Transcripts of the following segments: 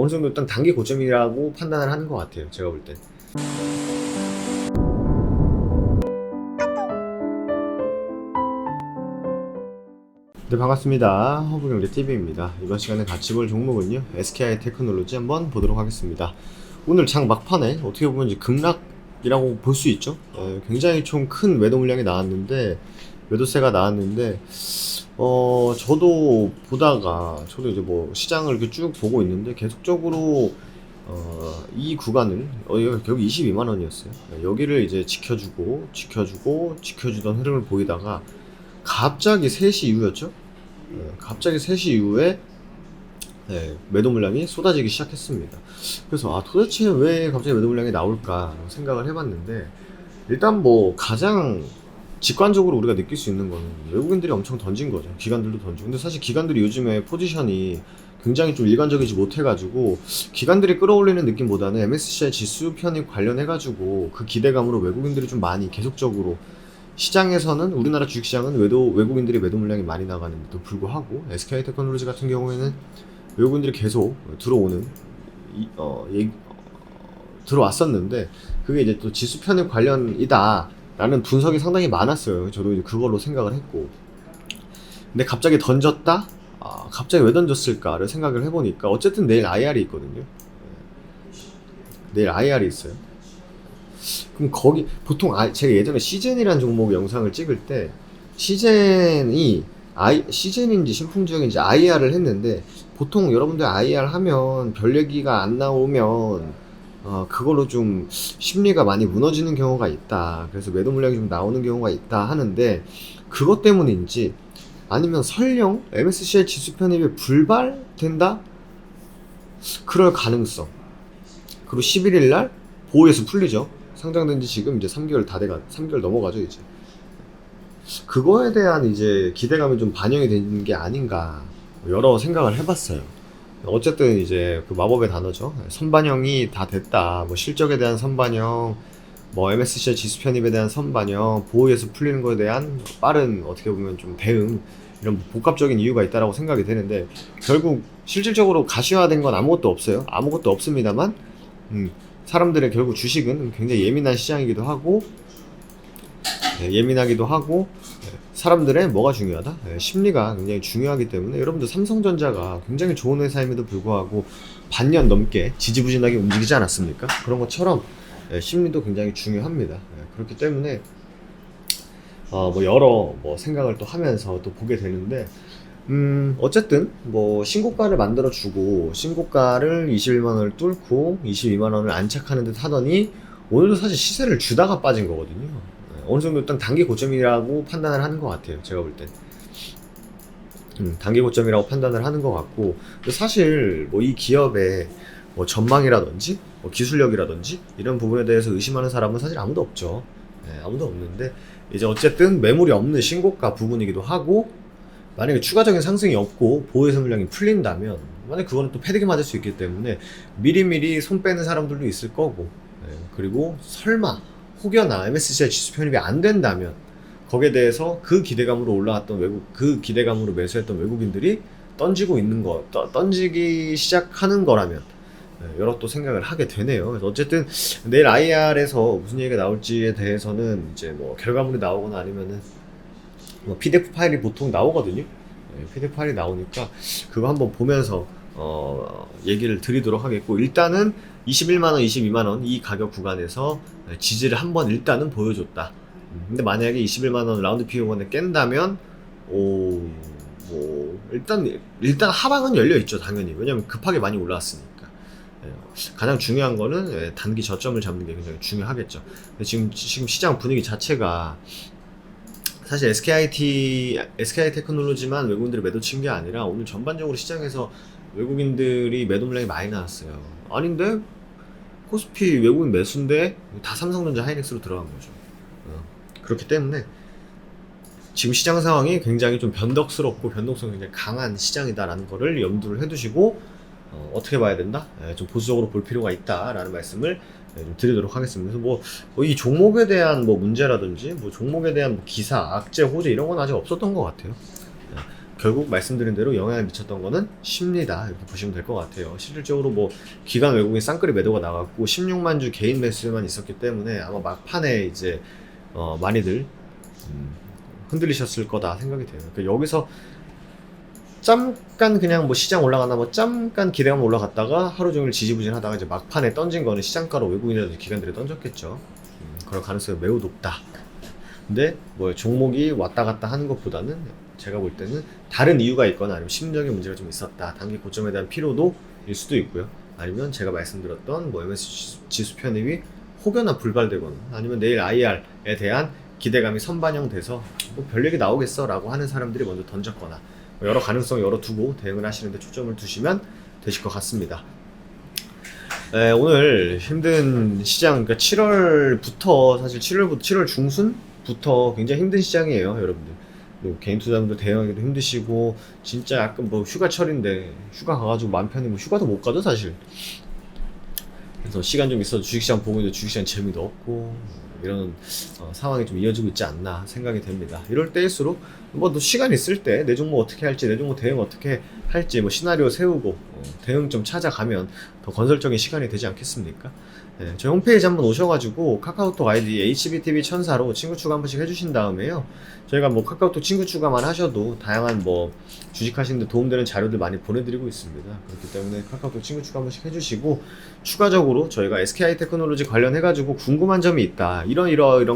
어느 정도 일단 단기 고점이라고 판단을 하는 것 같아요, 제가 볼 때. 네, 반갑습니다. 허브경제TV입니다. 이번 시간에 같이 볼 종목은요, SKI 테크놀로지 한번 보도록 하겠습니다. 오늘 장 막판에 어떻게 보면 이제 급락이라고 볼 수 있죠. 굉장히 좀 큰 매도 물량이 나왔는데, 매도세가 나왔는데, 저도 보다가, 저도 이제 뭐 시장을 이렇게 쭉 보고 있는데, 계속적으로 이 구간을, 여기 22만 원이었어요. 여기를 이제 지켜주던 흐름을 보이다가, 갑자기 3시 이후였죠? 갑자기 3시 이후에 매도 물량이 쏟아지기 시작했습니다. 그래서 도대체 왜 갑자기 매도 물량이 나올까 생각을 해봤는데, 일단 뭐 가장 직관적으로 우리가 느낄 수 있는 거는 외국인들이 엄청 던진 거죠. 기관들도 던지고. 근데 사실 기관들이 요즘에 포지션이 굉장히 좀 일관적이지 못해가지고, 기관들이 끌어올리는 느낌보다는 MSCI 지수 편입 관련해가지고 그 기대감으로 외국인들이 좀 많이 계속적으로, 시장에서는, 우리나라 주식시장은 외국인들이 매도 물량이 많이 나가는데도 불구하고 SKI 테크놀로지 같은 경우에는 외국인들이 계속 들어왔었는데, 그게 이제 또 지수 편입 관련이다 라는 분석이 상당히 많았어요. 저도 이제 그걸로 생각을 했고, 근데 갑자기 던졌다? 갑자기 왜 던졌을까를 생각을 해보니까, 어쨌든 내일 IR이 있거든요. 내일 IR이 있어요. 그럼 거기 보통 제가 예전에 시즌이라는 종목 영상을 찍을 때, 시즌인지 신풍주역인지 IR을 했는데, 보통 여러분들 IR 하면 별 얘기가 안 나오면 그걸로 좀 심리가 많이 무너지는 경우가 있다, 그래서 매도 물량이 좀 나오는 경우가 있다 하는데, 그것 때문인지 아니면 설령 MSCI 지수 편입이 불발된다? 그럴 가능성. 그리고 11일 날 보호에서 풀리죠. 상장된 지 지금 이제 3개월 넘어가죠, 이제. 그거에 대한 이제 기대감이 좀 반영이 된 게 아닌가, 여러 생각을 해봤어요. 어쨌든 이제 그 마법의 단어죠. 선반영이 다 됐다. 뭐 실적에 대한 선반영, 뭐 MSCI 지수 편입에 대한 선반영, 보호에서 풀리는 거에 대한 빠른, 어떻게 보면 좀 대응, 이런 복합적인 이유가 있다라고 생각이 되는데, 결국 실질적으로 가시화된 건 아무것도 없어요. 아무것도 없습니다만, 사람들의 결국 주식은 굉장히 예민한 시장이기도 하고, 사람들의 뭐가 중요하다? 심리가 굉장히 중요하기 때문에, 여러분들 삼성전자가 굉장히 좋은 회사임에도 불구하고 반년 넘게 지지부진하게 움직이지 않았습니까? 그런 것처럼 심리도 굉장히 중요합니다. 그렇기 때문에 뭐 여러 생각을 또 하면서 또 보게 되는데, 어쨌든 뭐 신고가를 만들어주고, 신고가를 21만원을 뚫고 22만원을 안착하는 듯 하더니, 오늘도 사실 시세를 주다가 빠진 거거든요. 어느 정도 일단 단기 고점이라고 판단을 하는 것 같아요, 제가 볼 때. 단기 고점이라고 판단을 하는 것 같고, 사실 뭐 이 기업의 뭐 전망이라든지 뭐 기술력이라든지 이런 부분에 대해서 의심하는 사람은 사실 아무도 없죠. 아무도 없는데, 이제 어쨌든 매물이 없는 신고가 부분이기도 하고, 만약에 추가적인 상승이 없고 보호해서 물량이 풀린다면, 만약 그거는 또 패대기 맞을 수 있기 때문에 미리미리 손 빼는 사람들도 있을 거고, 그리고 설마 혹여나 MSCI 지수 편입이 안 된다면, 거기에 대해서 그 기대감으로 그 기대감으로 매수했던 외국인들이 던지기 시작하는 거라면, 여러 또 생각을 하게 되네요. 그래서 어쨌든 내일 IR에서 무슨 얘기가 나올지에 대해서는 이제 뭐 결과물이 나오거나 아니면은 뭐 PDF 파일이 보통 나오거든요. PDF 파일이 나오니까 그거 한번 보면서 얘기를 드리도록 하겠고, 일단은 21만원, 22만원 이 가격 구간에서 지지를 한번 일단은 보여줬다. 근데 만약에 21만원 라운드 피어원에 깬다면, 일단 하방은 열려있죠, 당연히. 왜냐면 급하게 많이 올라왔으니까. 가장 중요한 거는 단기 저점을 잡는 게 굉장히 중요하겠죠. 근데 지금 시장 분위기 자체가, 사실 SKI 테크놀로지만 외국인들이 매도 친 게 아니라, 오늘 전반적으로 시장에서 외국인들이 매도 물량이 많이 나왔어요. 아닌데? 코스피 외국인 매수인데 다 삼성전자 하이닉스로 들어간 거죠. 그렇기 때문에 지금 시장 상황이 굉장히 좀 변덕스럽고 변동성이 굉장히 강한 시장이다라는 거를 염두를 해두시고, 어떻게 봐야 된다? 좀 보수적으로 볼 필요가 있다라는 말씀을 좀 드리도록 하겠습니다. 그래서 이 종목에 대한 문제라든지, 종목에 대한 기사, 악재, 호재 이런 건 아직 없었던 것 같아요. 결국 말씀드린 대로 영향을 미쳤던 거는 심리다 이렇게 보시면 될 것 같아요. 실질적으로 뭐 기관 외국인 쌍끌이 매도가 나갔고 16만 주 개인 매수만 있었기 때문에 아마 막판에 이제 많이들 흔들리셨을 거다 생각이 돼요. 그러니까 여기서 잠깐 그냥 뭐 시장 올라가나 뭐 잠깐 기대감 올라갔다가 하루 종일 지지부진하다가 이제 막판에 던진 거는 시장가로 외국인이라든지 기관들이 던졌겠죠. 그럴 가능성이 매우 높다. 근데 뭐 종목이 왔다 갔다 하는 것보다는 제가 볼 때는 다른 이유가 있거나 아니면 심리적인 문제가 좀 있었다. 단기 고점에 대한 피로도일 수도 있고요. 아니면 제가 말씀드렸던 뭐 MSCI 지수 편입이 혹여나 불발되거나 아니면 내일 IR에 대한 기대감이 선반영돼서 뭐 별 얘기 나오겠어 라고 하는 사람들이 먼저 던졌거나 여러 가능성 열어두고 대응을 하시는데 초점을 두시면 되실 것 같습니다. 오늘 힘든 시장, 그러니까 7월부터 사실 7월 중순부터 굉장히 힘든 시장이에요, 여러분들. 뭐 개인 투자자분들 대응하기도 힘드시고 진짜 약간 뭐 휴가철인데 휴가 가가지고 마음 편히 뭐 휴가도 못 가죠, 사실. 그래서 시간 좀 있어도 주식시장 보고 있는데 주식시장 재미도 없고 이런 상황이 좀 이어지고 있지 않나 생각이 됩니다. 이럴 때일수록 뭐 또 시간 있을 때 내 종목 어떻게 할지, 내 종목 대응 어떻게 할지 뭐 시나리오 세우고 대응 좀 찾아가면 더 건설적인 시간이 되지 않겠습니까? 네, 저희 홈페이지 한번 오셔가지고 카카오톡 아이디 HBTV 천사로 친구 추가 한 번씩 해주신 다음에요. 저희가 뭐 카카오톡 친구 추가만 하셔도 다양한 뭐 주식하시는데 도움되는 자료들 많이 보내드리고 있습니다. 그렇기 때문에 카카오톡 친구 추가 한 번씩 해주시고 추가적으로 저희가 SKI 테크놀로지 관련해가지고 궁금한 점이 있다. 이런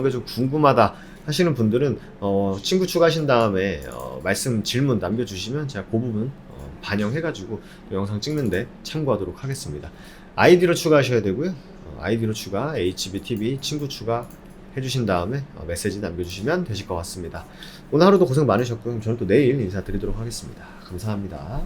게 좀 궁금하다 하시는 분들은 친구 추가하신 다음에 말씀 질문 남겨주시면 제가 그 부분 반영해가지고 영상 찍는데 참고하도록 하겠습니다. 아이디로 추가하셔야 되고요. 아이디로 추가 HBTV 친구 추가 해주신 다음에 메시지 남겨주시면 되실 것 같습니다. 오늘 하루도 고생 많으셨고요. 저는 또 내일 인사드리도록 하겠습니다. 감사합니다.